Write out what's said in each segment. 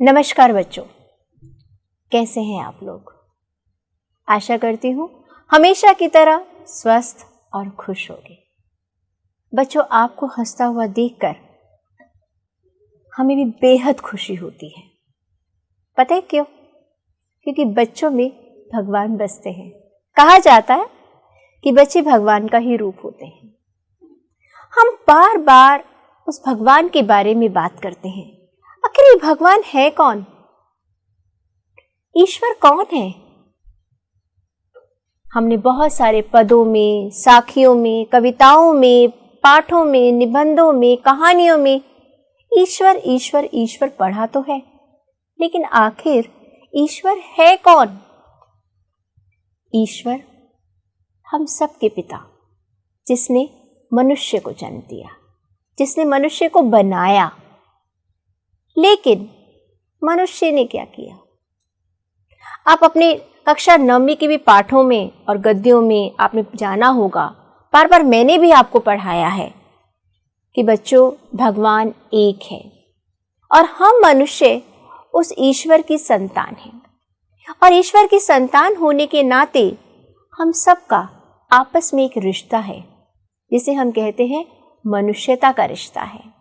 नमस्कार बच्चों, कैसे हैं आप लोग। आशा करती हूँ हमेशा की तरह स्वस्थ और खुश होंगे। बच्चों, आपको हंसता हुआ देखकर हमें भी बेहद खुशी होती है। पता है क्यों? क्योंकि बच्चों में भगवान बसते हैं। कहा जाता है कि बच्चे भगवान का ही रूप होते हैं। हम बार बार उस भगवान के बारे में बात करते हैं। आखिर ये भगवान है कौन? ईश्वर कौन है? हमने बहुत सारे पदों में, साखियों में, कविताओं में, पाठों में, निबंधों में, कहानियों में ईश्वर ईश्वर ईश्वर पढ़ा तो है, लेकिन आखिर ईश्वर है कौन? ईश्वर हम सबके पिता, जिसने मनुष्य को जन्म दिया, जिसने मनुष्य को बनाया। लेकिन मनुष्य ने क्या किया? आप अपने कक्षा 9वीं के भी पाठों में और गद्यों में आपने जाना होगा, बार बार मैंने भी आपको पढ़ाया है कि बच्चों, भगवान एक है और हम मनुष्य उस ईश्वर की संतान हैं। और ईश्वर की संतान होने के नाते हम सबका आपस में एक रिश्ता है, जिसे हम कहते हैं मनुष्यता का रिश्ता है,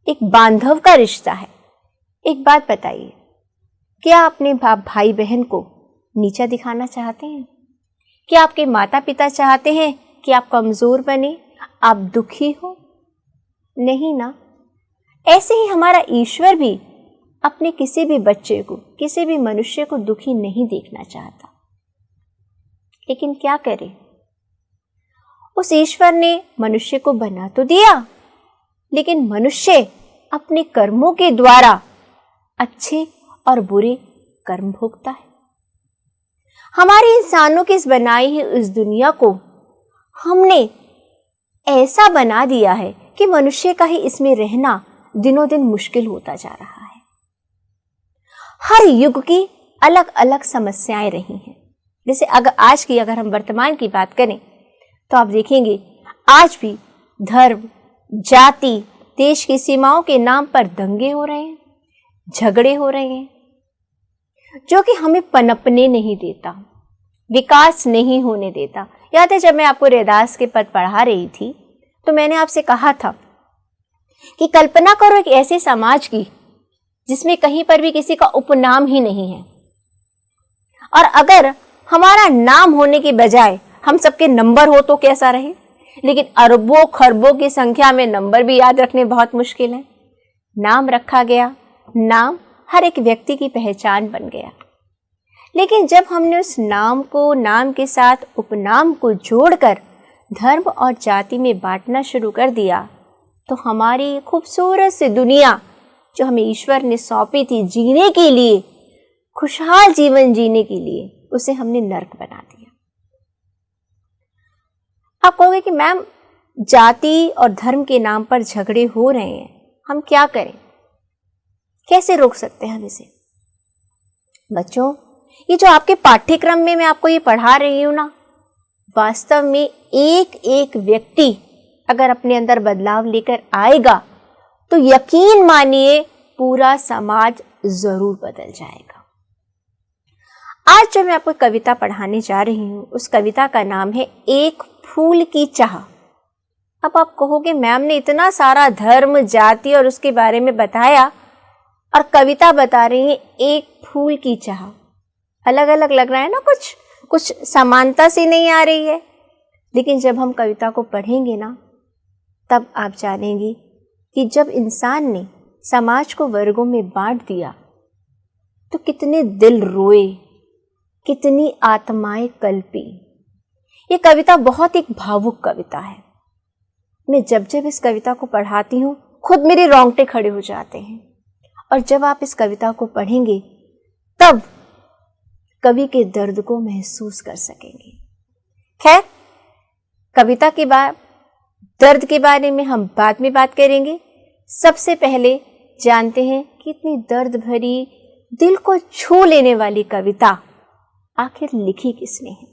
एक बांधव का रिश्ता है। एक बात बताइए, क्या अपने भाई बहन को नीचा दिखाना चाहते हैं? क्या आपके माता पिता चाहते हैं कि आप कमजोर बने, आप दुखी हो? नहीं ना। ऐसे ही हमारा ईश्वर भी अपने किसी भी बच्चे को, किसी भी मनुष्य को दुखी नहीं देखना चाहता। लेकिन क्या करें, उस ईश्वर ने मनुष्य को बना तो दिया, लेकिन मनुष्य अपने कर्मों के द्वारा अच्छे और बुरे कर्म भोगता है। हमारे इंसानों की इस बनाई हुई इस दुनिया को हमने ऐसा बना दिया है कि मनुष्य का ही इसमें रहना दिनों दिन मुश्किल होता जा रहा है। हर युग की अलग अलग समस्याएं रही हैं। जैसे अगर हम वर्तमान की बात करें तो आप देखेंगे आज भी धर्म, जाति, देश की सीमाओं के नाम पर दंगे हो रहे हैं, झगड़े हो रहे हैं, जो कि हमें पनपने नहीं देता, विकास नहीं होने देता। याद है जब मैं आपको रैदास के पद पढ़ा रही थी तो मैंने आपसे कहा था कि कल्पना करो एक ऐसे समाज की जिसमें कहीं पर भी किसी का उपनाम ही नहीं है, और अगर हमारा नाम होने के बजाय हम सबके नंबर हो तो कैसा रहे। लेकिन अरबों खरबों की संख्या में नंबर भी याद रखने बहुत मुश्किल है। नाम रखा गया, नाम हर एक व्यक्ति की पहचान बन गया। लेकिन जब हमने उस नाम को, नाम के साथ उपनाम को जोड़कर धर्म और जाति में बांटना शुरू कर दिया, तो हमारी खूबसूरत सी दुनिया जो हमें ईश्वर ने सौंपी थी जीने के लिए, खुशहाल जीवन जीने के लिए, उसे हमने नर्क बना दिया। आप कहोगे कि मैम, जाति और धर्म के नाम पर झगड़े हो रहे हैं, हम क्या करें, कैसे रोक सकते हैं हम इसे? बच्चों, ये जो आपके पाठ्यक्रम में मैं आपको ये पढ़ा रही हूं ना, वास्तव में एक एक व्यक्ति अगर अपने अंदर बदलाव लेकर आएगा तो यकीन मानिए पूरा समाज जरूर बदल जाएगा। आज जो मैं आपको कविता पढ़ाने जा रही हूं, उस कविता का नाम है एक फूल की चाह। अब आप कहोगे मैम ने इतना सारा धर्म, जाति और उसके बारे में बताया और कविता बता रही है एक फूल की चाह। अलग अलग लग रहा है ना, कुछ समानता सी नहीं आ रही है। लेकिन जब हम कविता को पढ़ेंगे ना, तब आप जानेंगे कि जब इंसान ने समाज को वर्गों में बांट दिया तो कितने दिल रोए, कितनी आत्माएं कल्पी। ये कविता बहुत एक भावुक कविता है। मैं जब जब इस कविता को पढ़ाती हूँ खुद मेरे रोंगटे खड़े हो जाते हैं, और जब आप इस कविता को पढ़ेंगे तब कवि के दर्द को महसूस कर सकेंगे। खैर, कविता के बाद दर्द के बारे में हम बाद में बात करेंगे। सबसे पहले जानते हैं कि इतनी दर्द भरी, दिल को छू लेने वाली कविता आखिर लिखी किसने है।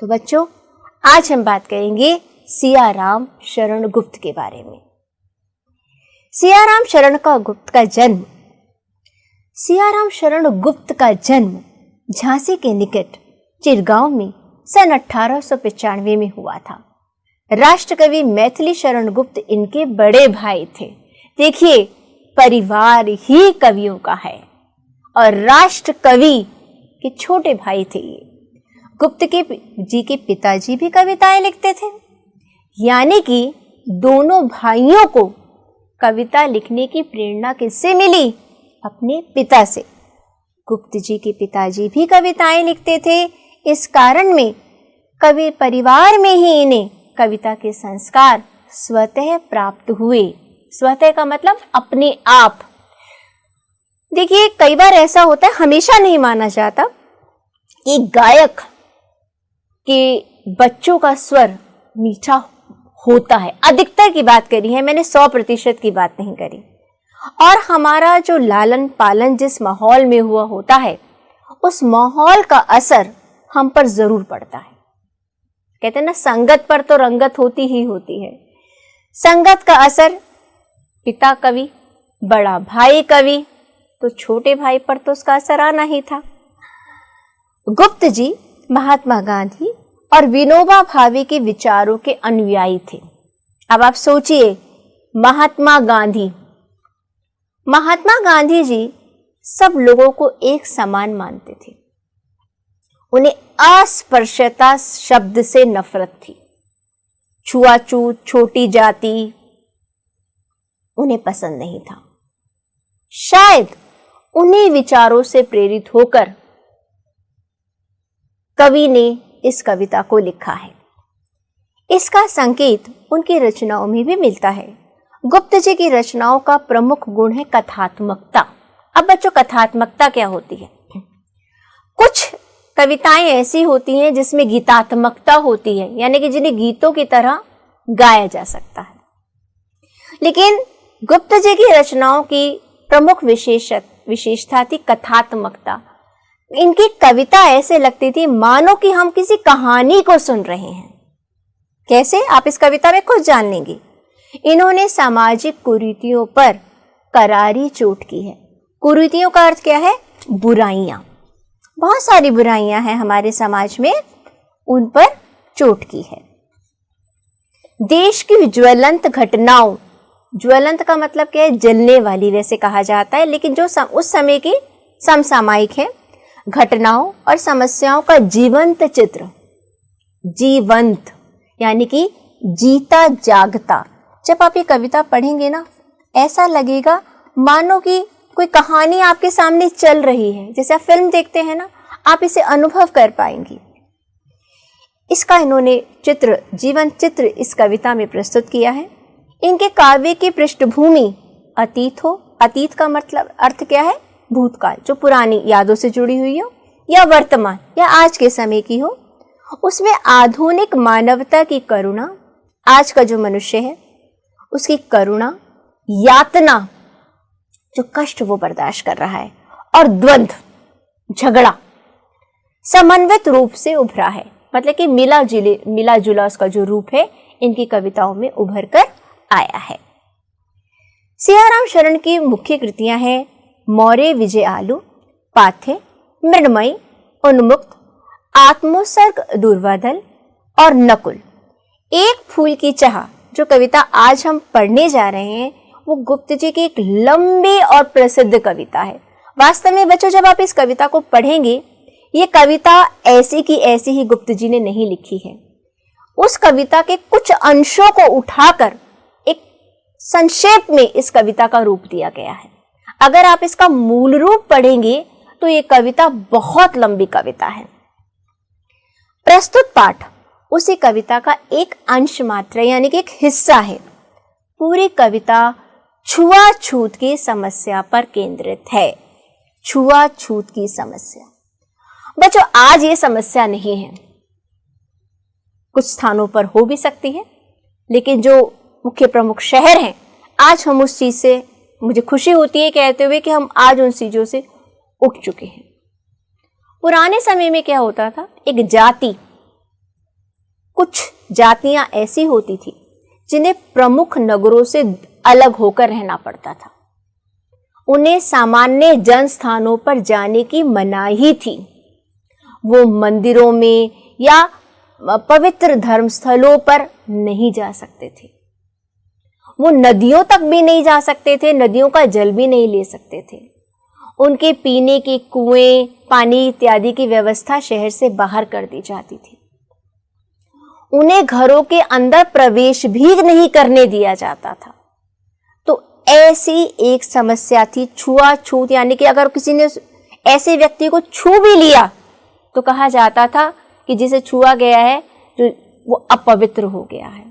तो बच्चों, आज हम बात करेंगे सियाराम शरण गुप्त के बारे में। सियाराम शरण गुप्त का जन्म सियाराम शरण गुप्त का जन्म झांसी के निकट चिरगांव में सन 1895 में हुआ था। राष्ट्रकवि मैथिली शरण गुप्त इनके बड़े भाई थे। देखिए, परिवार ही कवियों का है और राष्ट्र कवि के छोटे भाई थे ये। गुप्त जी के पिताजी भी कविताएं लिखते थे, यानी कि दोनों भाइयों को कविता लिखने की प्रेरणा किससे मिली? अपने पिता से। गुप्त जी के पिताजी भी कविताएं लिखते थे, इस कारण में कवि परिवार में ही इन्हें कविता के संस्कार स्वतः प्राप्त हुए। स्वतः का मतलब अपने आप। देखिए, कई बार ऐसा होता है, हमेशा नहीं माना जाता कि गायक के बच्चों का स्वर मीठा होता है। अधिकतर की बात करी है मैंने, 100% की बात नहीं करी। और हमारा जो लालन पालन जिस माहौल में हुआ होता है, उस माहौल का असर हम पर जरूर पड़ता है। कहते हैं ना, संगत पर तो रंगत होती ही होती है। संगत का असर पिता कवि, बड़ा भाई कवि, तो छोटे भाई पर तो उसका असर आना ही था। गुप्त जी महात्मा गांधी और विनोबा भावे के विचारों के अनुयायी थे। अब आप सोचिए, महात्मा गांधी जी सब लोगों को एक समान मानते थे। उन्हें अस्पृश्यता शब्द से नफरत थी। छुआछूत, छोटी जाति उन्हें पसंद नहीं था। शायद उन्हीं विचारों से प्रेरित होकर कवि ने इस कविता को लिखा है। इसका संकेत उनकी रचनाओं में भी मिलता है। गुप्त जी की रचनाओं का प्रमुख गुण है कथात्मकता। अब बच्चों, कथात्मकता क्या होती है? कुछ कविताएं ऐसी होती हैं जिसमें गीतात्मकता होती है, यानी कि जिन्हें गीतों की तरह गाया जा सकता है। लेकिन गुप्त जी की रचनाओं की प्रमुख विशेषता थी कथात्मकता। इनकी कविता ऐसे लगती थी मानो कि हम किसी कहानी को सुन रहे हैं। कैसे? आप इस कविता में खुद जान लेंगे। इन्होंने सामाजिक कुरीतियों पर करारी चोट की है। कुरीतियों का अर्थ क्या है? बुराइयां। बहुत सारी बुराइयां हैं हमारे समाज में, उन पर चोट की है। देश की ज्वलंत घटनाओं, ज्वलंत का मतलब क्या है? जलने वाली वैसे कहा जाता है, लेकिन जो उस समय की समसामयिक है, घटनाओं और समस्याओं का जीवंत चित्र। जीवंत यानी कि जीता जागता। जब आप ये कविता पढ़ेंगे ना, ऐसा लगेगा मानो कि कोई कहानी आपके सामने चल रही है। जैसे आप फिल्म देखते हैं ना, आप इसे अनुभव कर पाएंगी। इसका इन्होंने चित्र, जीवंत चित्र इस कविता में प्रस्तुत किया है। इनके काव्य की पृष्ठभूमि अतीत हो। अतीत का मतलब अर्थ क्या है? भूतकाल, जो पुरानी यादों से जुड़ी हुई हो, या वर्तमान या आज के समय की हो। उसमें आधुनिक मानवता की करुणा, आज का जो मनुष्य है उसकी करुणा, यातना, जो कष्ट वो बर्दाश्त कर रहा है, और द्वंद्व, झगड़ा समन्वित रूप से उभरा है। मतलब कि मिला जुला उसका जो रूप है इनकी कविताओं में उभर कर आया है। सियाराम शरण की मुख्य कृतियां हैं मौर्य विजय आलू, पाथे, मृण्मयी, उन्मुक्त, आत्मोत्सर्ग दुर्वादल और नकुल। एक फूल की चाह, जो कविता आज हम पढ़ने जा रहे हैं, वो गुप्त जी की एक लंबी और प्रसिद्ध कविता है। वास्तव में बच्चों, जब आप इस कविता को पढ़ेंगे, ये कविता ऐसी की ऐसी ही गुप्त जी ने नहीं लिखी है। उस कविता के कुछ अंशों को उठाकर एक संक्षेप में इस कविता का रूप दिया गया है। अगर आप इसका मूल रूप पढ़ेंगे तो ये कविता बहुत लंबी कविता है। प्रस्तुत पाठ उसी कविता का एक अंश मात्र, यानी कि एक हिस्सा है। पूरी कविता छुआछूत की समस्या पर केंद्रित है। छुआछूत की समस्या। बच्चों, आज ये समस्या नहीं है, कुछ स्थानों पर हो भी सकती है, लेकिन जो मुख्य प्रमुख शहर हैं, आज हम उस चीज से, मुझे खुशी होती है कहते हुए कि हम आज उन चीजों से उठ चुके हैं। पुराने समय में क्या होता था? एक जाति, कुछ जातियां ऐसी होती थी जिन्हें प्रमुख नगरों से अलग होकर रहना पड़ता था। उन्हें सामान्य जन स्थानों पर जाने की मनाही थी। वो मंदिरों में या पवित्र धर्मस्थलों पर नहीं जा सकते थे। वो नदियों तक भी नहीं जा सकते थे, नदियों का जल भी नहीं ले सकते थे। उनके पीने के कुएं, पानी इत्यादि की व्यवस्था शहर से बाहर कर दी जाती थी। उन्हें घरों के अंदर प्रवेश भी नहीं करने दिया जाता था। तो ऐसी एक समस्या थी छुआछूत, यानी कि अगर किसी ने ऐसे व्यक्ति को छू भी लिया तो कहा जाता था कि जिसे छुआ गया है जो वो अपवित्र हो गया है।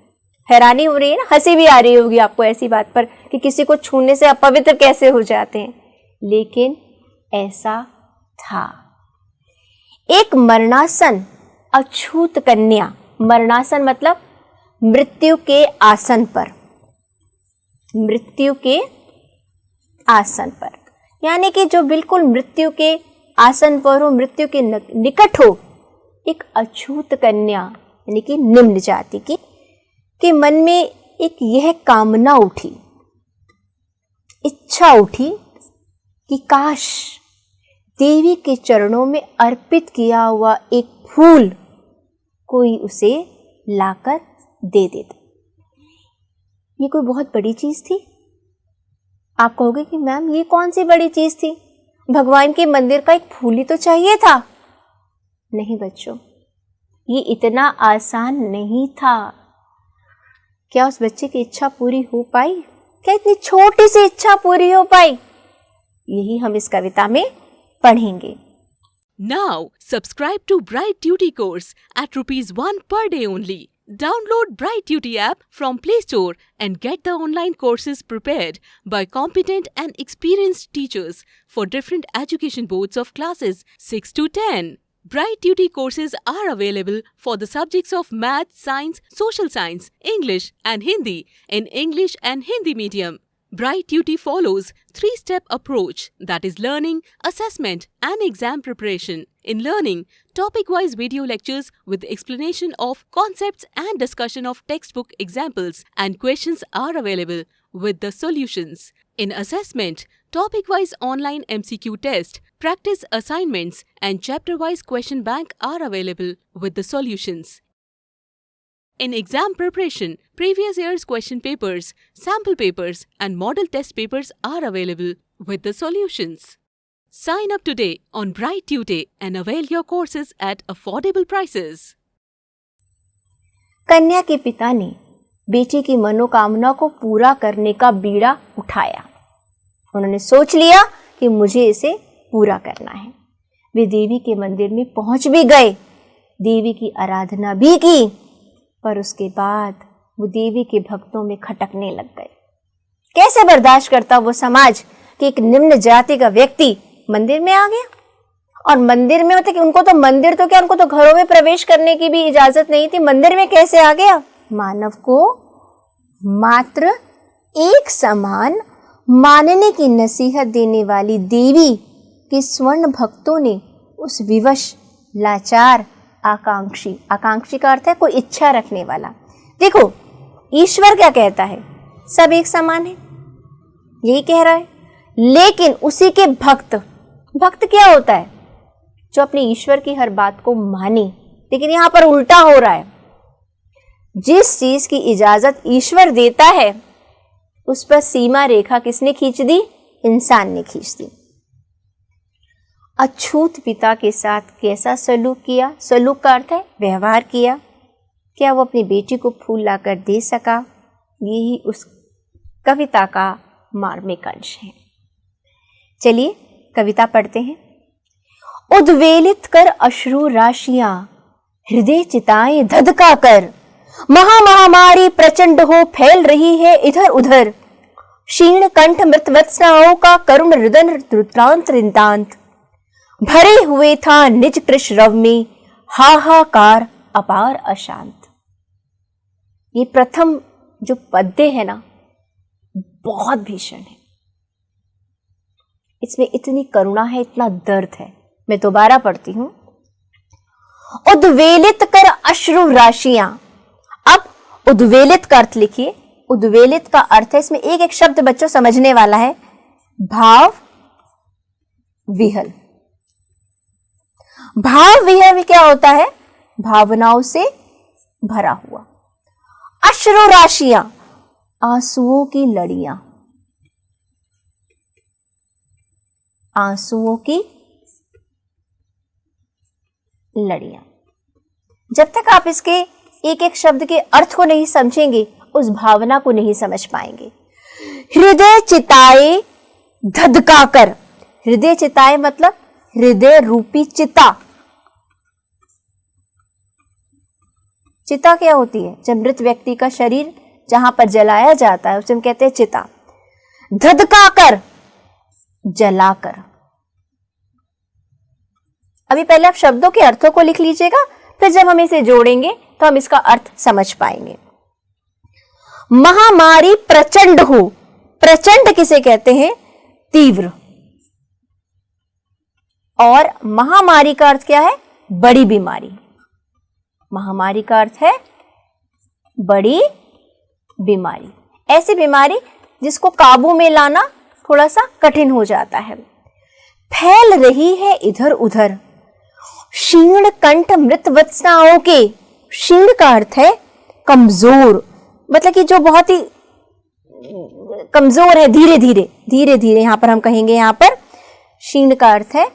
हैरानी हो रही है ना, हंसी भी आ रही होगी आपको ऐसी बात पर कि किसी को छूने से अपवित्र कैसे हो जाते हैं, लेकिन ऐसा था। एक मरणासन अछूत कन्या, मरणासन मतलब मृत्यु के आसन पर, मृत्यु के आसन पर, यानी कि जो बिल्कुल मृत्यु के आसन पर हो, मृत्यु के निकट हो, एक अछूत कन्या यानी कि निम्न जाति की, के मन में एक यह कामना उठी, इच्छा उठी कि काश देवी के चरणों में अर्पित किया हुआ एक फूल कोई उसे लाकर दे देता। ये कोई बहुत बड़ी चीज थी? आप कहोगे कि मैम ये कौन सी बड़ी चीज थी, भगवान के मंदिर का एक फूल ही तो चाहिए था। नहीं बच्चों, ये इतना आसान नहीं था। क्या उस बच्चे की इच्छा पूरी हो पाई? क्या इतनी छोटी सी इच्छा पूरी हो पाई? यही हम इस कविता में पढ़ेंगे। Now subscribe to Bright Duty course at ₹1 per day only. Download Bright Duty app from Play Store and get the online courses prepared by competent and experienced teachers for different education boards of classes 6 to 10. Bright Duty courses are available for the subjects of Math, Science, Social Science, English and Hindi in English and Hindi medium. Bright Duty follows 3-step approach, that is learning, assessment and exam preparation. In learning, topic-wise video lectures with explanation of concepts and discussion of textbook examples and questions are available with the solutions. In assessment, topic-wise online MCQ test, practice assignments and chapter-wise question bank are available with the solutions. In exam preparation, previous year's question papers, sample papers and model test papers are available with the solutions. Sign up today on Bright Tutor and avail your courses at affordable prices. कन्या के पिता ने बेटी की मनोकामना को पूरा करने का बीड़ा उठाया। उन्होंने सोच लिया कि मुझे इसे पूरा करना है। वे देवी के मंदिर में पहुंच भी गए, देवी की आराधना भी की, पर उसके बाद वो देवी के भक्तों में खटकने लग गए। कैसे बर्दाश्त करता वो समाज कि एक निम्न जाति का व्यक्ति मंदिर में आ गया, और मंदिर में मतलब कि उनको तो मंदिर तो क्या, उनको तो घरों में प्रवेश करने की भी इजाजत नहीं थी, मंदिर में कैसे आ गया? मानव को मात्र एक समान मानने की नसीहत देने वाली देवी के स्वर्ण भक्तों ने उस विवश, लाचार, आकांक्षी, आकांक्षी का अर्थ है कोई इच्छा रखने वाला। देखो ईश्वर क्या कहता है, सब एक समान है, यही कह रहा है, लेकिन उसी के भक्त, भक्त क्या होता है? जो अपने ईश्वर की हर बात को माने। लेकिन यहां पर उल्टा हो रहा है, जिस चीज की इजाजत ईश्वर देता है उस पर सीमा रेखा किसने खींच दी? इंसान ने खींच दी। अछूत पिता के साथ कैसा सलूक किया? सलूक का अर्थ है व्यवहार किया। क्या वो अपनी बेटी को फूल लाकर दे सका? यही उस कविता का मार्मिक अंश है। चलिए कविता पढ़ते हैं। उद्वेलित कर अश्रु राशियां, हृदय चिताएं धधका कर, महामारी प्रचंड हो फैल रही है इधर उधर, क्षीण कंठ मृत वत्सनाओं का करुण रुदन रुद्रांत रिंतांत, भरे हुए था निज कृश रव में हाहाकार अपार अशांत। ये प्रथम जो पद्य है ना, बहुत भीषण है। इसमें इतनी करुणा है, इतना दर्द है। मैं दोबारा पढ़ती हूं। उद्वेलित कर अश्रु राशियां। अब उद्वेलित का अर्थ लिखिए। उद्वेलित का अर्थ है, इसमें एक एक शब्द बच्चों समझने वाला है। भाव विहल। भाव विहल क्या होता है? भावनाओं से भरा हुआ। अश्रु राशियां, आंसुओं की लड़ियां, आंसुओं की लड़ियां। जब तक आप इसके एक एक शब्द के अर्थ को नहीं समझेंगे, उस भावना को नहीं समझ पाएंगे। हृदय चिताए धधकाकर। हृदय चिताए मतलब हृदय रूपी चिता। चिता क्या होती है? जब मृत व्यक्ति का शरीर जहां पर जलाया जाता है उसे हम कहते हैं चिता। धधकाकर, जलाकर। अभी पहले आप शब्दों के अर्थों को लिख लीजिएगा, फिर जब हम इसे जोड़ेंगे तो हम इसका अर्थ समझ पाएंगे। महामारी प्रचंड हो। प्रचंड किसे कहते हैं? तीव्र। और महामारी का अर्थ क्या है? बड़ी बीमारी। महामारी का अर्थ है बड़ी बीमारी। ऐसी बीमारी जिसको काबू में लाना थोड़ा सा कठिन हो जाता है। फैल रही है इधर उधर। क्षीण कंठ मृत वत्साओं के। क्षीण का अर्थ है कमजोर, मतलब कि जो बहुत ही कमजोर है, धीरे धीरे धीरे धीरे। यहां पर हम कहेंगे, यहां पर क्षीण का अर्थ है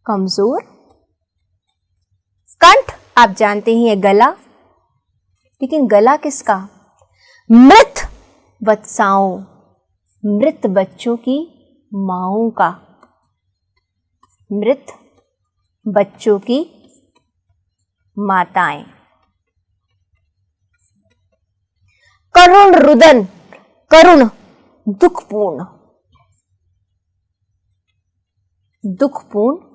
कमजोर। कंठ आप जानते ही है गला, लेकिन गला किसका? मृत वत्साओं, मृत बच्चों की माओं का। मृत बच्चों की माताएं। करुण रुदन। करुण दुखपूर्ण, दुखपूर्ण।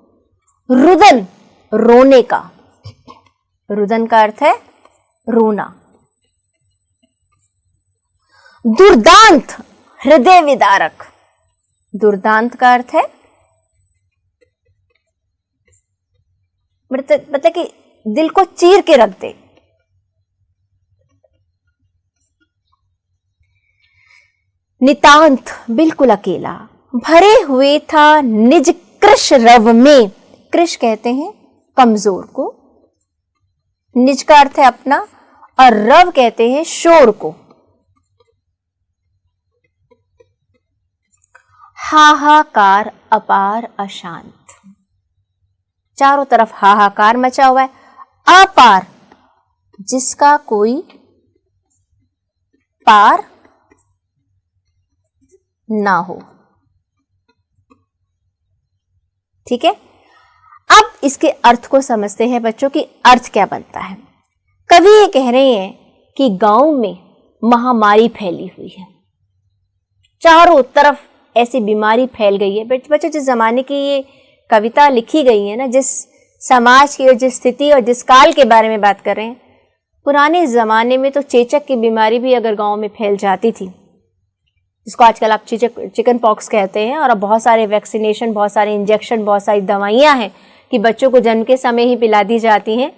रुदन रोने का। रुदन का अर्थ है रोना। दुर्दांत हृदय विदारक। दुर्दांत का अर्थ है मतलब कि दिल को चीर के रख दे। नितांत बिल्कुल अकेला। भरे हुए था निज कृश रव में। कृश कहते हैं कमजोर को, निज का अर्थ है अपना, और रव कहते हैं शोर को। हाहाकार अपार अशांत। चारों तरफ हाहाकार मचा हुआ है। अपार जिसका कोई पार ना हो। ठीक है, अब इसके अर्थ को समझते हैं बच्चों की अर्थ क्या बनता है। कवि ये कह रहे हैं कि गांव में महामारी फैली हुई है, चारों तरफ ऐसी बीमारी फैल गई है। बच्चों जिस जमाने की ये कविता लिखी गई है ना, जिस समाज की और जिस स्थिति और जिस काल के बारे में बात कर रहे हैं, पुराने जमाने में तो चेचक की बीमारी भी अगर गांव में फैल जाती थी, जिसको आजकल आप चिकन पॉक्स कहते हैं, और अब बहुत सारे वैक्सीनेशन, बहुत सारे इंजेक्शन, बहुत सारी दवाइयां हैं कि बच्चों को जन्म के समय ही पिला दी जाती हैं।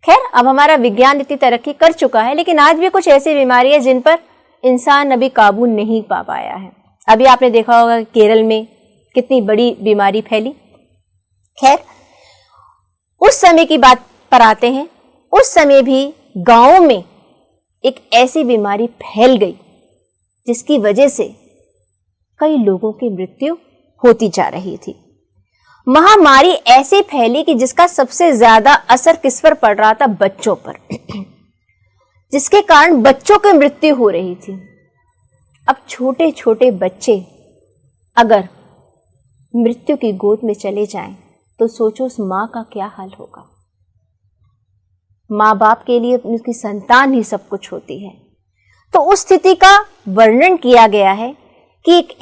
खैर, अब हमारा विज्ञान इतनी तरक्की कर चुका है, लेकिन आज भी कुछ ऐसी बीमारी है जिन पर इंसान अभी काबू नहीं पा पाया है। अभी आपने देखा होगा केरल में कितनी बड़ी बीमारी फैली। खैर, उस समय की बात पर आते हैं। उस समय भी गांव में एक ऐसी बीमारी फैल गई जिसकी वजह से कई लोगों की मृत्यु होती जा रही थी। महामारी ऐसे फैली कि जिसका सबसे ज्यादा असर किस पर पड़ रहा था? बच्चों पर, जिसके कारण बच्चों की मृत्यु हो रही थी। अब छोटे छोटे बच्चे अगर मृत्यु की गोद में चले जाएं तो सोचो उस मां का क्या हाल होगा। मां बाप के लिए उनकी संतान ही सब कुछ होती है। तो उस स्थिति का वर्णन किया गया है कि एक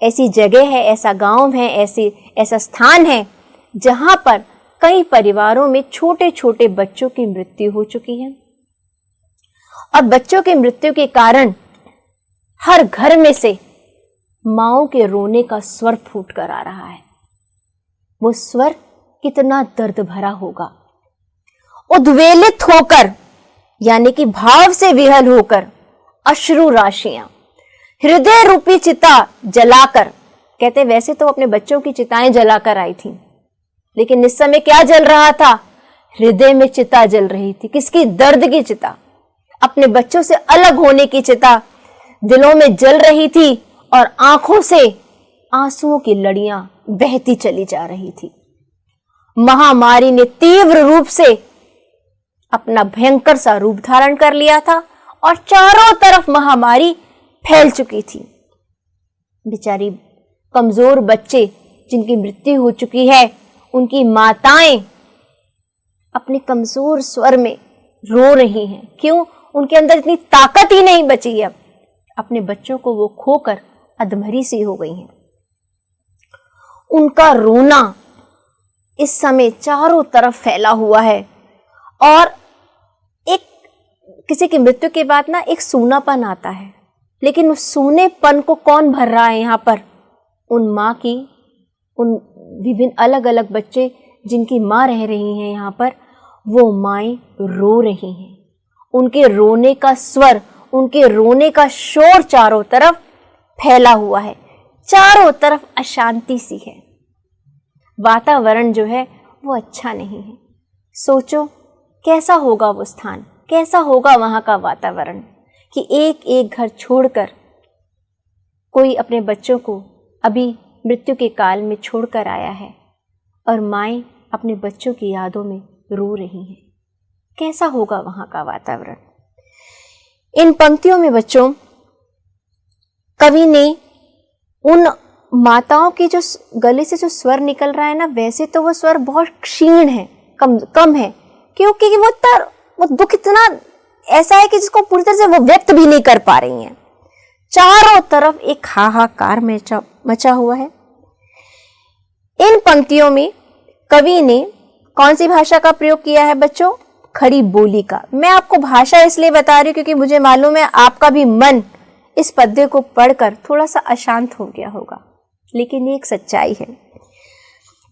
ऐसी जगह है, ऐसा गांव है, ऐसा स्थान है जहां पर कई परिवारों में छोटे छोटे बच्चों की मृत्यु हो चुकी है। और बच्चों की मृत्यु के कारण हर घर में से माओं के रोने का स्वर फूट कर आ रहा है। वो स्वर कितना दर्द भरा होगा। उद्वेलित होकर, यानी कि भाव से विहल होकर, अश्रु राशियां, हृदय रूपी चिता जलाकर, कहते वैसे तो अपने बच्चों की चिताएं जलाकर आई थी, लेकिन इस समय क्या जल रहा था? हृदय में चिता जल रही थी। किसकी? दर्द की चिता, अपने बच्चों से अलग होने की चिता दिलों में जल रही थी और आंखों से आंसुओं की लड़ियां बहती चली जा रही थी। महामारी ने तीव्र रूप से अपना भयंकर सा रूप धारण कर लिया था और चारों तरफ महामारी फैल चुकी थी। बेचारी कमजोर बच्चे जिनकी मृत्यु हो चुकी है, उनकी माताएं अपने कमजोर स्वर में रो रही हैं। क्यों? उनके अंदर इतनी ताकत ही नहीं बची है। अपने बच्चों को वो खोकर अधमरी सी हो गई हैं। उनका रोना इस समय चारों तरफ फैला हुआ है और एक किसी की मृत्यु के बाद ना एक सूनापन आता है, लेकिन उस सूनेपन को कौन भर रहा है यहाँ पर? उन माँ की, उन विभिन्न अलग अलग बच्चे जिनकी माँ रह रही हैं यहाँ पर, वो माएँ रो रही हैं। उनके रोने का स्वर, उनके रोने का शोर चारों तरफ फैला हुआ है। चारों तरफ अशांति सी है। वातावरण जो है वो अच्छा नहीं है। सोचो कैसा होगा वो स्थान, कैसा होगा वहाँ का वातावरण कि एक एक घर छोड़कर कोई अपने बच्चों को अभी मृत्यु के काल में छोड़कर आया है और माएँ अपने बच्चों की यादों में रो रही हैं। कैसा होगा वहाँ का वातावरण? इन पंक्तियों में बच्चों कवि ने उन माताओं की जो गले से जो स्वर निकल रहा है ना, वैसे तो वो स्वर बहुत क्षीण है, कम है, क्योंकि वो दुख इतना ऐसा है कि जिसको पूरी तरह से वो व्यक्त भी नहीं कर पा रही हैं। चारों तरफ एक हाहाकार मचा हुआ है। इन पंक्तियों में कवि ने कौन सी भाषा का प्रयोग किया है बच्चों? खड़ी बोली का। मैं आपको भाषा इसलिए बता रही हूँ क्योंकि मुझे मालूम है आपका भी मन इस पद्य को पढ़कर थोड़ा सा अशांत हो गया होगा, लेकिन ये एक सच्चाई है।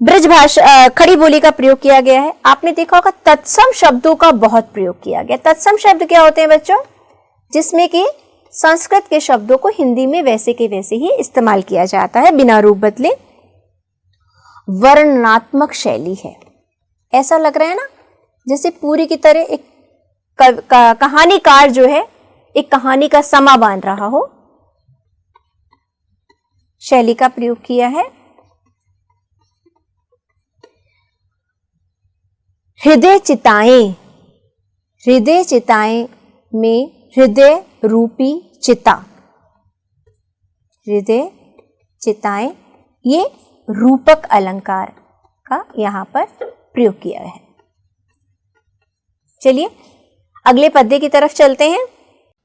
ब्रज भाषा खड़ी बोली का प्रयोग किया गया है। आपने देखा होगा तत्सम शब्दों का बहुत प्रयोग किया गया। तत्सम शब्द क्या होते हैं बच्चों? जिसमें कि संस्कृत के शब्दों को हिंदी में वैसे के वैसे ही इस्तेमाल किया जाता है, बिना रूप बदले। वर्णनात्मक शैली है। ऐसा लग रहा है ना जैसे पूरी की तरह एक कहानीकार जो है एक कहानी का समा बांध रहा हो। शैली का प्रयोग किया है। हृदय चिताएं, हृदय चिताएं में हृदय रूपी चिता, हृदय चिताएं, ये रूपक अलंकार का यहां पर प्रयोग किया है। चलिए अगले पद्य की तरफ चलते हैं।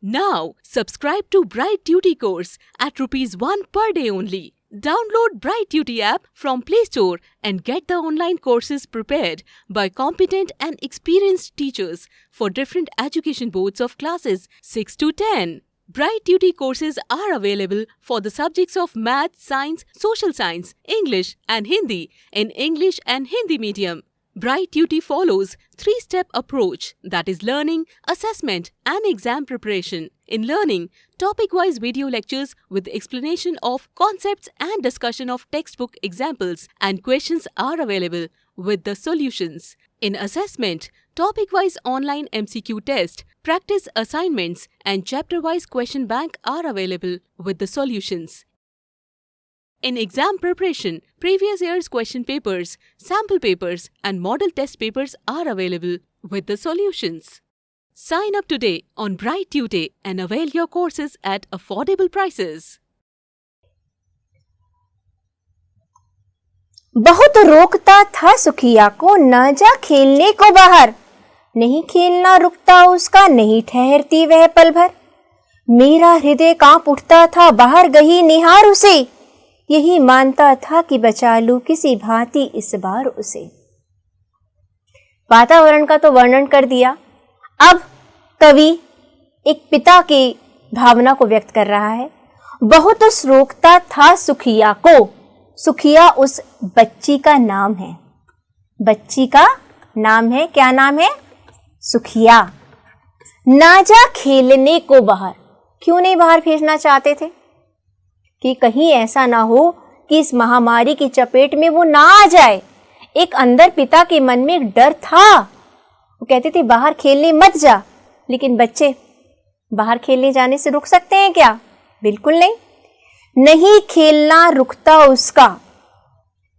Now, subscribe to Bright Duty course at ₹1 per day only. Download Bright Duty app from Play Store and get the online courses prepared by competent and experienced teachers for different education boards of classes 6 to 10. Bright Duty courses are available for the subjects of Math, Science, Social Science, English and Hindi in English and Hindi medium. Bright Duty follows 3-step approach, that is learning, assessment and exam preparation. In learning, topic-wise video lectures with explanation of concepts and discussion of textbook examples and questions are available with the solutions. In assessment, topic-wise online MCQ test, practice assignments and chapter-wise question bank are available with the solutions. In exam preparation, previous year's question papers, sample papers and model test papers are available with the solutions. Sign up today on Bright Tutor and avail your courses at affordable prices. बहुत रोकता था सुखिया को, न जा खेलने को बाहर, नहीं खेलना रुकता उसका, नहीं ठहरती वह पल भर। मेरा हृदय कांप उठता था, बाहर गई निहार उसे, यही मानता था कि बचा लूं किसी भांति इस बार उसे। वातावरण का तो वर्णन कर दिया। अब कवि एक पिता की भावना को व्यक्त कर रहा है। बहुत रोकता था सुखिया को, सुखिया उस बच्ची का नाम है, बच्ची का नाम है। क्या नाम है? सुखिया। ना जा खेलने को बाहर, क्यों नहीं बाहर भेजना चाहते थे? कि कहीं ऐसा ना हो कि इस महामारी की चपेट में वो ना आ जाए। एक अंदर पिता के मन में एक डर था। वो कहते थे बाहर खेलने मत जा, लेकिन बच्चे बाहर खेलने जाने से रुक सकते हैं क्या? बिल्कुल नहीं। नहीं खेलना रुकता उसका,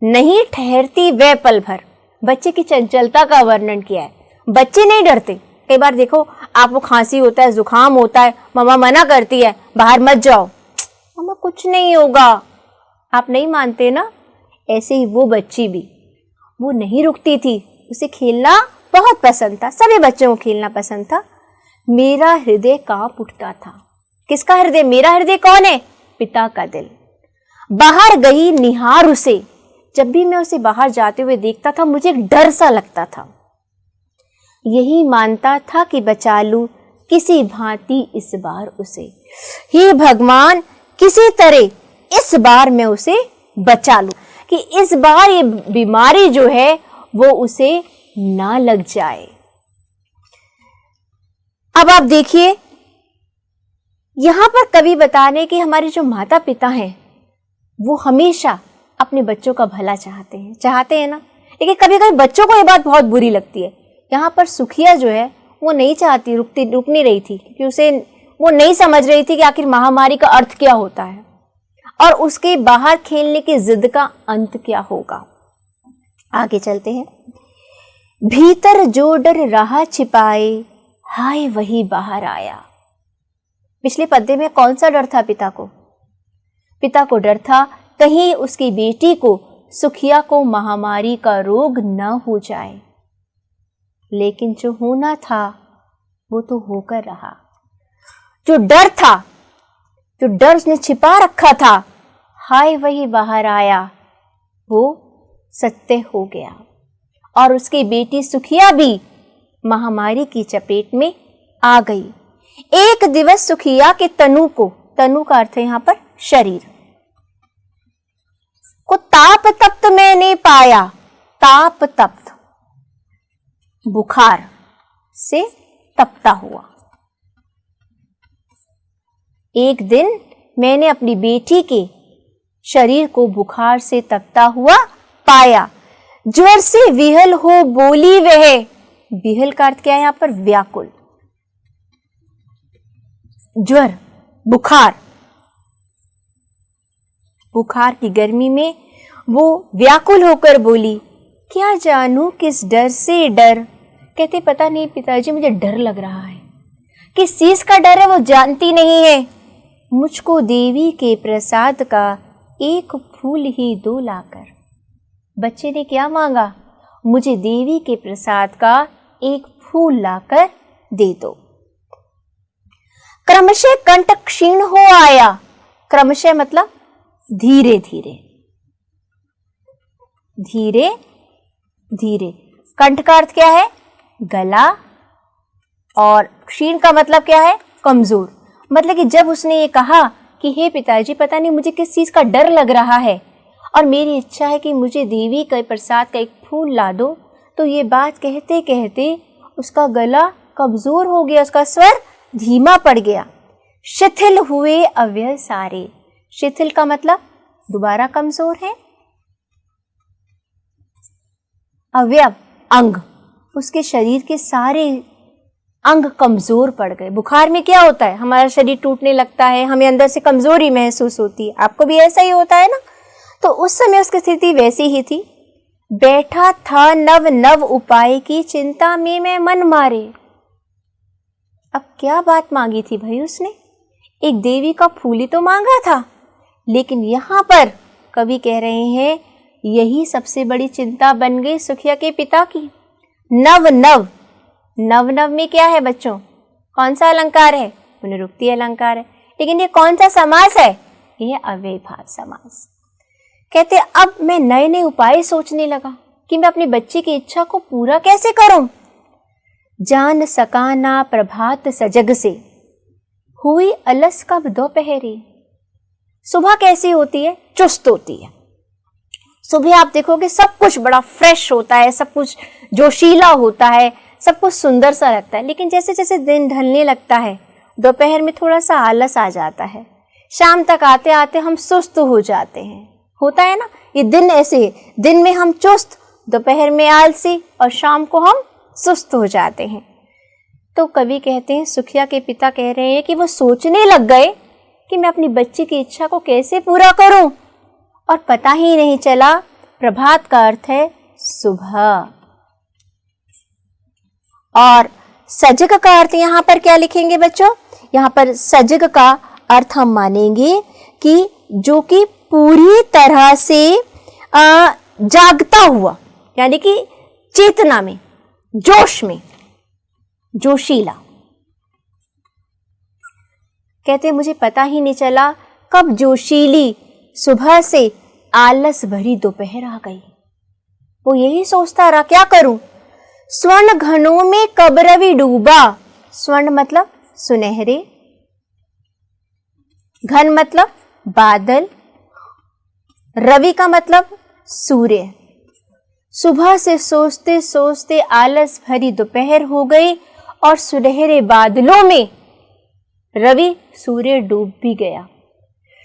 नहीं ठहरती वह पल भर। बच्चे की चंचलता का वर्णन किया है। बच्चे नहीं डरते। कई बार देखो आपको खांसी होता है, जुकाम होता है, मम्मा मना करती है बाहर मत जाओ, मम्मा कुछ नहीं होगा, आप नहीं मानते ना। ऐसे ही वो बच्ची भी, वो नहीं रुकती थी, उसे खेलना बहुत पसंद था। सभी बच्चों को खेलना पसंद था। मेरा हृदय कांप उठता था। किसका हृदय? मेरा हृदय कौन है? पिता का दिल। बाहर गई निहार उसे। जब भी मैं उसे बाहर जाते हुए देखता था मुझे एक डर सा लगता था। यही मानता था कि बचा लूं किसी भांति इस बार उसे। हे भगवान, किसी तरह इस बार मैं उसे बचा लूं, कि इस बार ये बीमारी जो है वो उसे ना लग जाए। अब आप देखिए, यहां पर कवि बताने कि हमारे जो माता पिता हैं वो हमेशा अपने बच्चों का भला चाहते हैं ना। लेकिन कभी कभी बच्चों को ये बात बहुत बुरी लगती है। यहाँ पर सुखिया जो है वो नहीं चाहती, रुक नहीं रही थी, क्योंकि उसे वो नहीं समझ रही थी कि आखिर महामारी का अर्थ क्या होता है और उसके बाहर खेलने की जिद का अंत क्या होगा। आगे चलते हैं। भीतर जो डर रहा छिपाए, हाय वही बाहर आया। पिछले पद्य में कौन सा डर था पिता को? पिता को डर था कहीं उसकी बेटी को, सुखिया को महामारी का रोग न हो जाए। लेकिन जो होना था वो तो होकर रहा। जो डर था, जो डर उसने छिपा रखा था, हाय वही बाहर आया, वो सत्य हो गया और उसकी बेटी सुखिया भी महामारी की चपेट में आ गई। एक दिवस सुखिया के तनु को, तनु का अर्थ है यहां पर शरीर को, ताप तप्त मैंने पाया। ताप तप्त, बुखार से तपता हुआ। एक दिन मैंने अपनी बेटी के शरीर को बुखार से तपता हुआ पाया। ज्वर से विहल हो बोली वह। विहल का अर्थ क्या है यहां पर? व्याकुल। ज्वर, बुखार, बुखार की गर्मी में वो व्याकुल होकर बोली, क्या जानूं किस डर से डर। कहते पता नहीं पिताजी मुझे डर लग रहा है। किस चीज का डर है वो जानती नहीं है। मुझको देवी के प्रसाद का एक फूल ही दो लाकर। बच्चे ने क्या मांगा? मुझे देवी के प्रसाद का एक फूल लाकर दे दो। क्रमशः कंठ क्षीण हो आया। क्रमशः मतलब धीरे धीरे, धीरे धीरे। कंठ का अर्थ क्या है? गला, और क्षीण का मतलब क्या है? कमजोर। मतलब कि जब उसने ये कहा कि हे पिताजी पता नहीं मुझे किस चीज का डर लग रहा है और मेरी इच्छा है कि मुझे देवी के प्रसाद का एक फूल ला दो, तो ये बात कहते कहते उसका गला कमजोर हो गया, उसका स्वर धीमा पड़ गया। शिथिल हुए अवयव सारे। शिथिल का मतलब दोबारा कमजोर है। अवयव, अंग, उसके शरीर के सारे अंग कमजोर पड़ गए। बुखार में क्या होता है? हमारा शरीर टूटने लगता है, हमें अंदर से कमजोरी महसूस होती है। आपको भी ऐसा ही होता है ना? तो उस समय उसकी स्थिति वैसी ही थी। बैठा था नव नव उपाय की चिंता में मैं मन मारे। अब क्या बात मांगी थी भाई उसने? एक देवी का फूल ही तो मांगा था, लेकिन यहां पर कवि कह रहे हैं यही सबसे बड़ी चिंता बन गई सुखिया के पिता की। नव नव, नव नव में क्या है बच्चों? कौन सा अलंकार है? पुनरुक्ति अलंकार है। लेकिन ये कौन सा समास है? यह अव्ययभाव समास। कहते अब मैं नए नए उपाय सोचने लगा कि मैं अपनी बच्ची की इच्छा को पूरा कैसे करूं। जान सका ना प्रभात सजग से, हुई अलस कब दोपहरी। सुबह कैसी होती है? चुस्त होती है। सुबह आप देखोगे सब कुछ बड़ा फ्रेश होता है, सब कुछ जोशीला होता है, सब कुछ सुंदर सा लगता है। लेकिन जैसे जैसे दिन ढलने लगता है दोपहर में थोड़ा सा आलस आ जाता है, शाम तक आते आते हम सुस्त हो जाते हैं। होता है ना, ये दिन ऐसे है, दिन में हम चुस्त, दोपहर में आलसी और शाम को हम सुस्त हो जाते हैं। तो कवि कहते हैं, सुखिया के पिता कह रहे हैं कि वो सोचने लग गए कि मैं अपनी बच्ची की इच्छा को कैसे पूरा करूं, और पता ही नहीं चला प्रभात का अर्थ है सुबह, और सजग का अर्थ यहाँ पर क्या लिखेंगे बच्चों? यहाँ पर सजग का अर्थ हम मानेंगे कि जो कि पूरी तरह से जागता हुआ, यानी कि चेतना में, जोश में, जोशीला। कहते हैं मुझे पता ही नहीं चला कब जोशीली सुबह से आलस भरी दोपहर आ गई। वो यही सोचता रहा, क्या करूं? स्वर्ण घनों में कब रवि डूबा। स्वर्ण मतलब सुनहरे, घन मतलब बादल, रवि का मतलब सूर्य। सुबह से सोचते सोचते आलस भरी दोपहर हो गई और सुनहरे बादलों में रवि सूर्य डूब भी गया।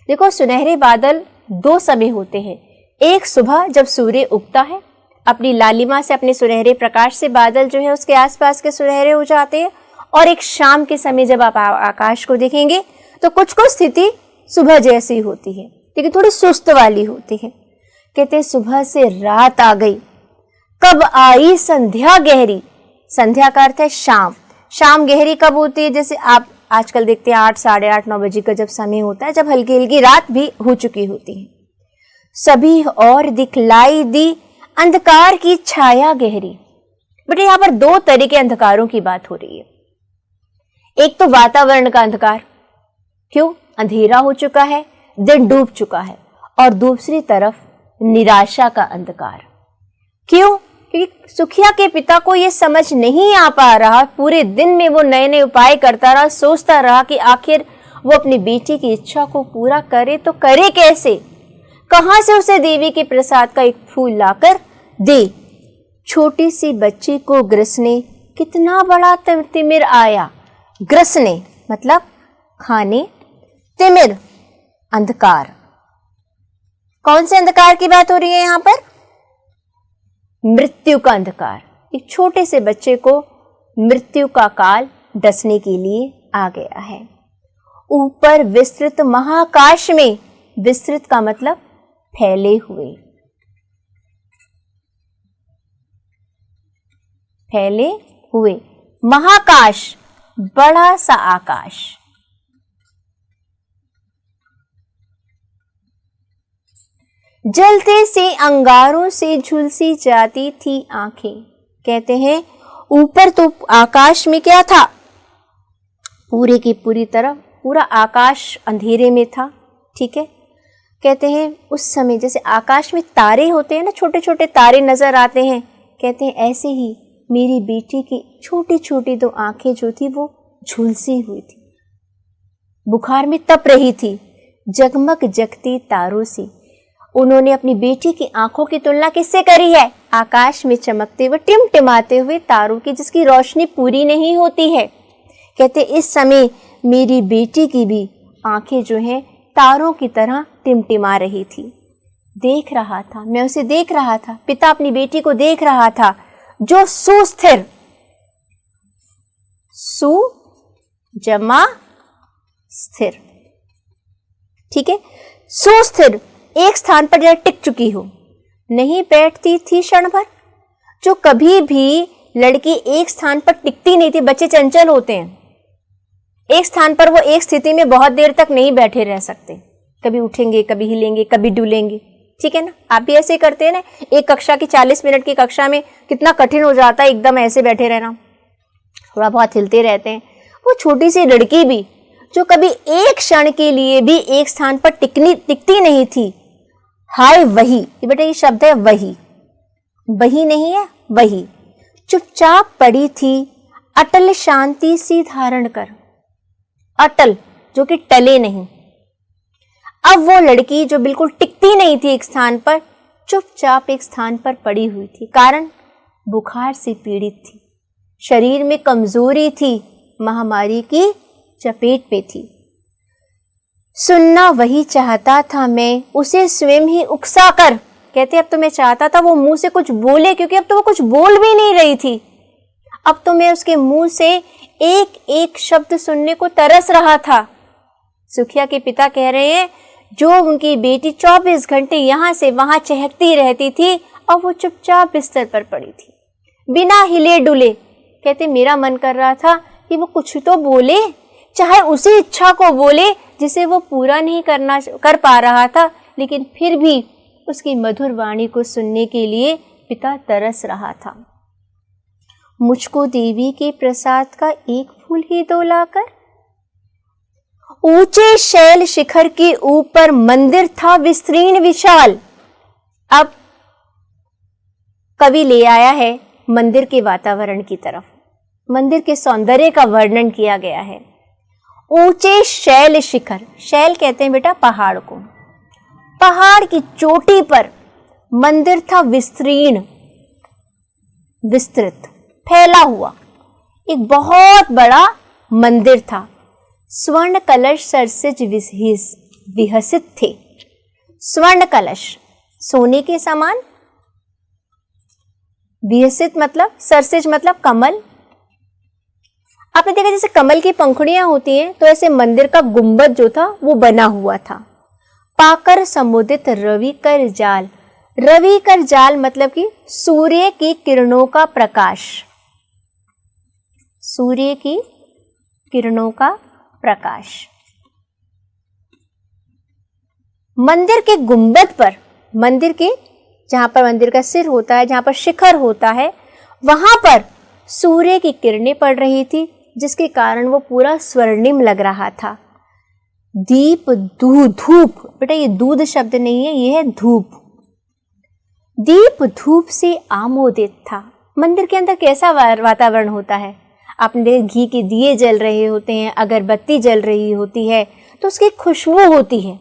देखो, सुनहरे बादल दो समय होते हैं। एक सुबह जब सूर्य उगता है, अपनी लालिमा से, अपने सुनहरे प्रकाश से बादल जो है उसके आसपास के सुनहरे हो जाते हैं, और एक शाम के समय जब आप आकाश को देखेंगे तो कुछ कुछ स्थिति सुबह जैसी होती है, लेकिन थोड़ी सुस्त वाली होती है। कहते सुबह से रात आ गई, कब आई संध्या गहरी। संध्या का अर्थ है शाम। शाम गहरी कब होती है? जैसे आप आजकल देखते हैं 8, साढ़े 8, 9 बजे का जब समय होता है, जब हल्की हल्की रात भी हो चुकी होती है। सभी और दिखलाई दी अंधकार की छाया गहरी। बेटे यहाँ पर दो तरह के अंधकारों की बात हो रही है। एक तो वातावरण का अंधकार, क्यों? अंधेरा हो चुका है, दिन डूब चुका है, और दूसरी तरफ निराशा का अंधकार। क्यों? क्योंकि सुखिया के पिता को यह समझ नहीं आ पा रहा। पूरे दिन में वो नए नए उपाय करता रहा, सोचता रहा कि आखिर वो अपनी बेटी की इच्छा को पूरा करे तो करे कैसे, कहां से उसे देवी के प्रसाद का एक फूल लाकर दे। छोटी सी बच्ची को ग्रसने कितना बड़ा तिमिर आया। ग्रसने मतलब खाने, तिमिर अंधकार। कौन से अंधकार की बात हो रही है यहाँ पर? मृत्यु का अंधकार। एक छोटे से बच्चे को मृत्यु का काल डसने के लिए आ गया है। ऊपर विस्तृत महाकाश में, विस्तृत का मतलब फैले हुए, फैले हुए, महाकाश बड़ा सा आकाश। जलते से अंगारों से झुलसी जाती थी आंखें। कहते हैं ऊपर तो आकाश में क्या था? पूरे की पूरी तरफ पूरा आकाश अंधेरे में था, ठीक है। कहते हैं उस समय जैसे आकाश में तारे होते हैं ना, छोटे छोटे तारे नजर आते हैं, कहते हैं ऐसे ही मेरी बेटी की छोटी छोटी दो आंखें जो थी वो झुलसी हुई थी, बुखार में तप रही थी, जगमग जगती तारों से। उन्होंने अपनी बेटी की आंखों की तुलना किससे करी है? आकाश में चमकते हुए टिमटिमाते हुए तारों की, जिसकी रोशनी पूरी नहीं होती है। कहते इस समय मेरी बेटी की भी आंखें जो हैं तारों की तरह टिमटिमा रही थी। देख रहा था, मैं उसे देख रहा था, पिता अपनी बेटी को देख रहा था, जो सुस्थिर, सु जमा स्थिर, ठीक है, सुस्थिर एक स्थान पर जब टिक चुकी हो, नहीं बैठती थी क्षण भर। जो कभी भी लड़की एक स्थान पर टिकती नहीं थी, बच्चे चंचल होते हैं, एक स्थान पर वो एक स्थिति में बहुत देर तक नहीं बैठे रह सकते, कभी उठेंगे, कभी हिलेंगे, कभी डुलेंगे, ठीक है ना। आप भी ऐसे करते हैं ना, एक कक्षा की 40 मिनट की कक्षा में कितना कठिन हो जाता है एकदम ऐसे बैठे रहना, थोड़ा बहुत हिलते रहते हैं। वो छोटी सी लड़की भी जो कभी एक क्षण के लिए भी एक स्थान पर टिकती नहीं थी, हाय वही, ये बेटा ये शब्द है वही, वही नहीं है वही, चुपचाप पड़ी थी अटल शांति सी धारण कर। अटल जो कि टले नहीं। अब वो लड़की जो बिल्कुल टिकती नहीं थी एक स्थान पर, चुपचाप एक स्थान पर पड़ी हुई थी। कारण बुखार से पीड़ित थी, शरीर में कमजोरी थी, महामारी की चपेट पे थी। सुनना वही चाहता था मैं, उसे स्वयं ही उकसाकर। कहते अब तो मैं चाहता था वो मुंह से कुछ बोले, क्योंकि अब तो वो कुछ बोल भी नहीं रही थी। अब तो मैं उसके मुंह से एक एक शब्द सुनने को तरस रहा था। सुखिया के पिता कह रहे हैं जो उनकी बेटी 24 घंटे यहाँ से वहां चहकती रहती थी, अब वो चुपचाप बिस्तर पर पड़ी थी, बिना हिले डुले। कहते मेरा मन कर रहा था कि वो कुछ तो बोले, चाहे उसी इच्छा को बोले जिसे वो पूरा नहीं कर पा रहा था, लेकिन फिर भी उसकी मधुर वाणी को सुनने के लिए पिता तरस रहा था। मुझको देवी के प्रसाद का एक फूल ही दो लाकर। ऊंचे शैल शिखर के ऊपर मंदिर था विस्तीर्ण विशाल। अब कवि ले आया है मंदिर के वातावरण की तरफ। मंदिर के सौंदर्य का वर्णन किया गया है। ऊंचे शैल शिखर, शैल कहते हैं बेटा पहाड़ को। पहाड़ की चोटी पर मंदिर था विस्तीर्ण, विस्तृत, फैला हुआ एक बहुत बड़ा मंदिर था। स्वर्ण कलश सरसिज विहसित थे। स्वर्ण कलश सोने के समान, विहसित मतलब, सरसिज मतलब कमल। आपने देखा जैसे कमल की पंखुड़ियां होती हैं, तो ऐसे मंदिर का गुंबद जो था वो बना हुआ था। पाकर समुदित रवि कर जाल, रवि कर जाल मतलब कि सूर्य की किरणों का प्रकाश, सूर्य की किरणों का प्रकाश। मंदिर के गुंबद पर, मंदिर के जहां पर मंदिर का सिर होता है, जहां पर शिखर होता है, वहां पर सूर्य की किरणें पड़ रही थी, जिसके कारण वो पूरा स्वर्णिम लग रहा था। दीप धूप, बेटा ये दूध शब्द नहीं है, ये है धूप। दीप धूप से आमोदित था। मंदिर के अंदर कैसा वातावरण होता है? आपने घी के दिए जल रहे होते हैं, अगरबत्ती जल रही होती है, तो उसकी खुशबू होती है।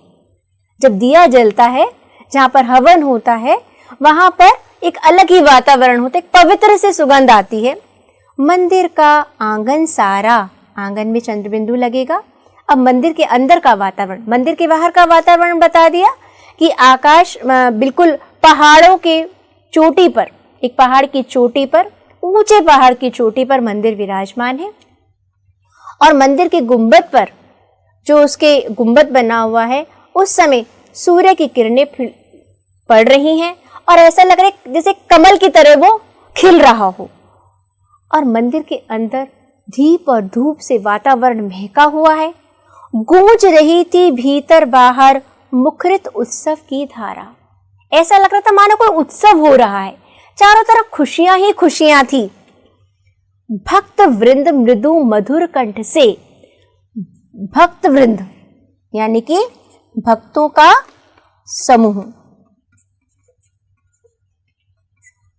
जब दिया जलता है, जहाँ पर हवन होता है, वहाँ पर एक अलग ही वातावरण होता है, एक पवित्र से सुगंध आती है। मंदिर का आंगन सारा, आंगन में चंद्रबिंदु लगेगा। अब मंदिर के अंदर का वातावरण, मंदिर के बाहर का वातावरण बता दिया कि आकाश बिल्कुल पहाड़ों के चोटी पर, एक पहाड़ की चोटी पर, ऊंचे पहाड़ की चोटी पर मंदिर विराजमान है। और मंदिर के गुंबद पर, जो उसके गुंबद बना हुआ है, उस समय सूर्य की किरणें पड़ रही हैं और ऐसा लग रहा है जैसे कमल की तरह वो खिल रहा हो। और मंदिर के अंदर दीप और धूप से वातावरण महका हुआ है। गूंज रही थी भीतर बाहर मुखरित उत्सव की धारा। ऐसा लग रहा था मानो कोई उत्सव हो रहा है, चारों तरफ खुशियां ही खुशियां थी। भक्त वृंद मृदु मधुर कंठ से, भक्त वृंद यानी कि भक्तों का समूह।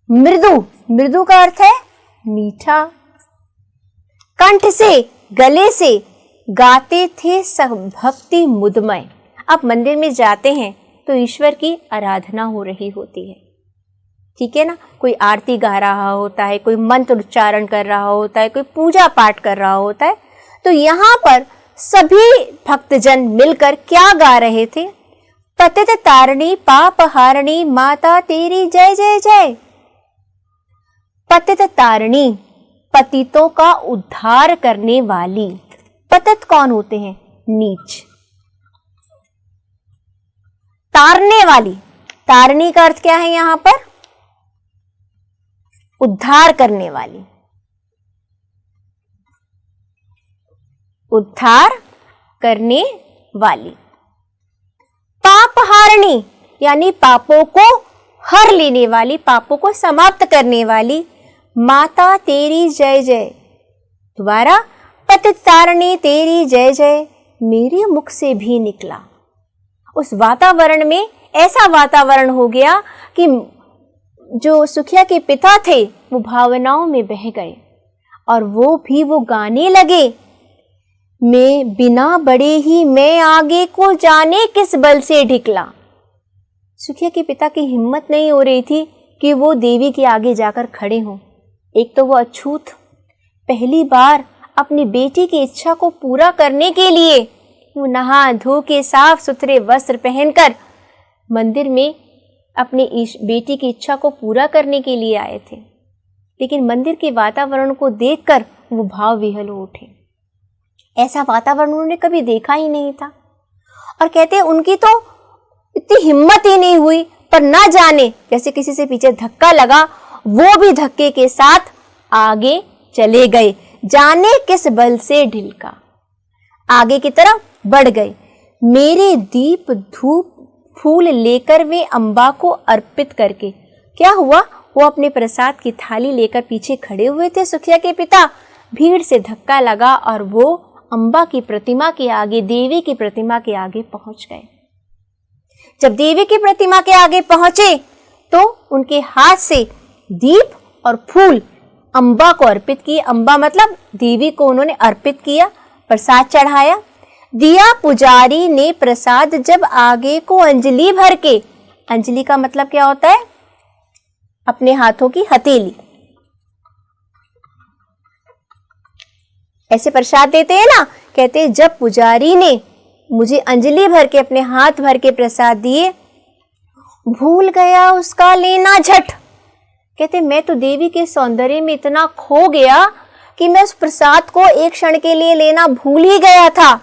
मृदु, मृदु का अर्थ है मीठा। कंठ से, गले से गाते थे सब भक्ति मुदमय। आप मंदिर में जाते हैं तो ईश्वर की आराधना हो रही होती है, ठीक है ना। कोई आरती गा रहा होता है, कोई मंत्र उच्चारण कर रहा होता है, कोई पूजा पाठ कर रहा होता है। तो यहाँ पर सभी भक्तजन मिलकर क्या गा रहे थे? पतित तारिणी पाप हारिणी माता तेरी जय जय जय। पतित तारिणी, पतितों का उद्धार करने वाली। पतित कौन होते हैं? नीच। तारने वाली, तारिणी का अर्थ क्या है यहाँ पर? उद्धार करने वाली, उद्धार करने वाली। पापहारिणी यानी पापों को हर लेने वाली, पापों को समाप्त करने वाली। माता तेरी जय जय। दोबारा, पतित तारिणी तेरी जय जय मेरे मुख से भी निकला। उस वातावरण में ऐसा वातावरण हो गया कि जो सुखिया के पिता थे वो भावनाओं में बह गए और वो गाने लगे। मैं बिना बड़े ही मैं आगे को जाने किस बल से ढिकला। सुखिया के पिता की हिम्मत नहीं हो रही थी कि वो देवी के आगे जाकर खड़े हों। एक तो वो अछूत, पहली बार अपनी बेटी की इच्छा को पूरा करने के लिए वो नहा धो के साफ सुथरे वस्त्र पहनकर मंदिर में अपनी बेटी की इच्छा को पूरा करने के लिए आए थे, लेकिन मंदिर के वातावरण को देखकर वो भाव विह्वल हो उठे। ऐसा वातावरण उन्होंने कभी देखा ही नहीं था और कहते हैं उनकी तो इतनी हिम्मत ही नहीं हुई, पर ना जाने जैसे किसी से पीछे धक्का लगा, वो भी धक्के के साथ आगे चले गए, जाने किस बल से ढिलका आगे की तरफ बढ़ गए। मेरे दीप धूप फूल लेकर वे अम्बा को अर्पित करके, क्या हुआ, वो अपने प्रसाद की थाली लेकर पीछे खड़े हुए थे सुखिया के पिता, भीड़ से धक्का लगा और वो अम्बा की प्रतिमा के आगे, देवी की प्रतिमा के आगे पहुंच गए। जब देवी की प्रतिमा के आगे पहुंचे तो उनके हाथ से दीप और फूल अम्बा को अर्पित किए। अम्बा मतलब देवी को उन्होंने अर्पित किया, प्रसाद चढ़ाया, दिया। पुजारी ने प्रसाद जब आगे को अंजलि भर के, अंजलि का मतलब क्या होता है, अपने हाथों की हथेली, ऐसे प्रसाद देते हैं ना, कहते हैं जब पुजारी ने मुझे अंजलि भर के अपने हाथ भर के प्रसाद दिए, भूल गया उसका लेना झट। कहते मैं तो देवी के सौंदर्य में इतना खो गया कि मैं उस प्रसाद को एक क्षण के लिए लेना भूल ही गया था।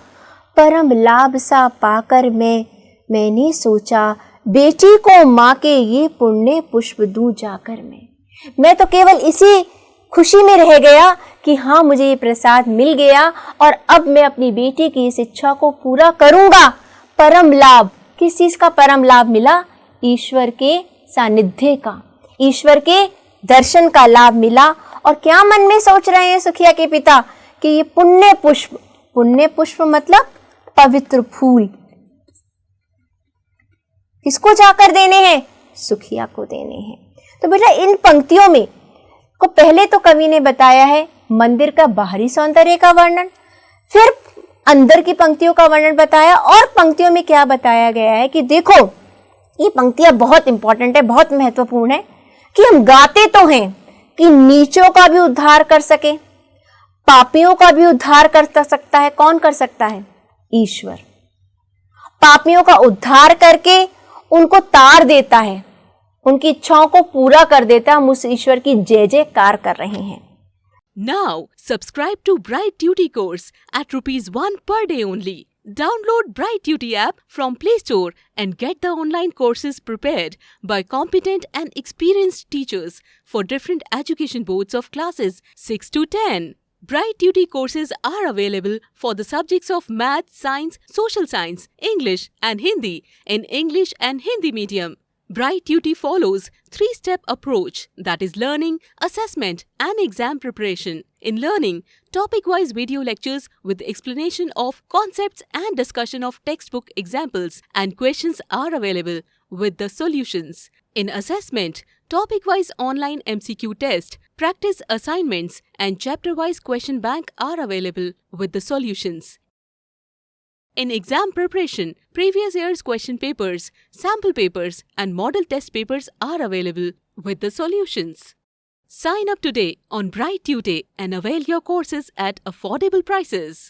परम लाभ सा पाकर मैंने सोचा बेटी को माँ के ये पुण्य पुष्प दूं जाकर मैं तो केवल इसी खुशी में रह गया कि हाँ मुझे ये प्रसाद मिल गया और अब मैं अपनी बेटी की इस इच्छा को पूरा करूंगा। परम लाभ, किस चीज का परम लाभ मिला, ईश्वर के सानिध्य का, ईश्वर के दर्शन का लाभ मिला। और क्या मन में सोच रहे हैं सुखिया के पिता कि ये पुण्य पुष्प मतलब पवित्र फूल किसको जाकर देने हैं, सुखिया को देने हैं। तो बेटा इन पंक्तियों में को पहले तो कवि ने बताया है मंदिर का बाहरी सौंदर्य का वर्णन, फिर अंदर की पंक्तियों का वर्णन बताया, और पंक्तियों में क्या बताया गया है कि देखो ये पंक्तियां बहुत इंपॉर्टेंट है, बहुत महत्वपूर्ण है कि हम गाते तो हैं कि नीचों का भी उद्धार कर सके, पापियों का भी उद्धार कर सकता है। कौन कर सकता है, ईश्वर। पापियों का उद्धार करके उनको तार देता है, उनकी इच्छाओं को पूरा कर देता है। हम उस ईश्वर की जय जयकार कर रहे हैं। Now, subscribe to Bright Duty course at ₹1 per day only. Download Bright Duty app from Play Store and get the online courses prepared by competent and experienced teachers for different education boards of classes 6 to 10. Bright Duty courses are available for the subjects of Math, Science, Social Science, English and Hindi in English and Hindi medium. Bright Duty follows 3-step approach, that is learning, assessment and exam preparation. In learning, topic-wise video lectures with explanation of concepts and discussion of textbook examples and questions are available with the solutions. In assessment, topic-wise online MCQ test, practice assignments and chapter-wise question bank are available with the solutions. In exam preparation, previous year's question papers, sample papers and model test papers are available with the solutions. Sign up today on Bright Tutor and avail your courses at affordable prices.